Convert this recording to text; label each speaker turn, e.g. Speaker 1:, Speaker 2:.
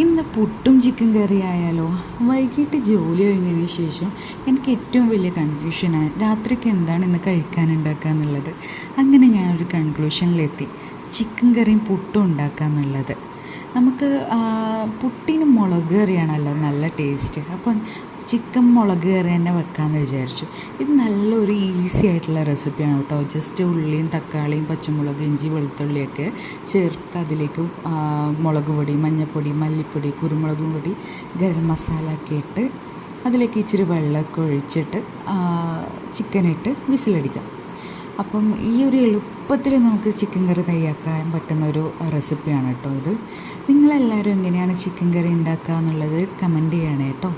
Speaker 1: ഇന്ന് പുട്ടും ചിക്കൻ കറി ആയാലോ? വൈകിട്ട് ജോലി കഴിഞ്ഞതിന് ശേഷം എനിക്ക് ഏറ്റവും വലിയ കൺഫ്യൂഷനാണ് രാത്രിക്ക് എന്താണ് ഇന്ന് കഴിക്കാനുണ്ടാക്കുക എന്നുള്ളത്. അങ്ങനെ ഞാനൊരു കൺക്ലൂഷനിലെത്തി, ചിക്കൻ കറിയും പുട്ടും ഉണ്ടാക്കുക എന്നുള്ളത്. നമുക്ക് പുട്ടിന് മുളക് കറിയാണല്ലോ നല്ല ടേസ്റ്റ്. അപ്പം ചിക്കൻ മുളക് കറി തന്നെ വെക്കാമെന്ന് വിചാരിച്ചു. ഇത് നല്ലൊരു ഈസി ആയിട്ടുള്ള റെസിപ്പിയാണ് കേട്ടോ. ജസ്റ്റ് ഉള്ളിയും തക്കാളിയും പച്ചമുളക് ഇഞ്ചി വെളുത്തുള്ളിയൊക്കെ ചേർത്ത് അതിലേക്ക് മുളക് പൊടി മഞ്ഞൾപ്പൊടി മല്ലിപ്പൊടി കുരുമുളകും പൊടി ഗരം മസാല ഒക്കെ ഇട്ട് അതിലേക്ക് ഇച്ചിരി വെള്ളമൊക്കെ ഒഴിച്ചിട്ട് ചിക്കനിട്ട് വിസിലടിക്കാം. അപ്പം ഈ ഒരു എളുപ്പത്തിൽ നമുക്ക് ചിക്കൻ കറി തയ്യാക്കാൻ പറ്റുന്ന ഒരു റെസിപ്പിയാണ് കേട്ടോ ഇത്. നിങ്ങളെല്ലാവരും എങ്ങനെയാണ് ചിക്കൻ കറി ഉണ്ടാക്കുക എന്നുള്ളത് കമൻറ്റ് ചെയ്യണേ കേട്ടോ.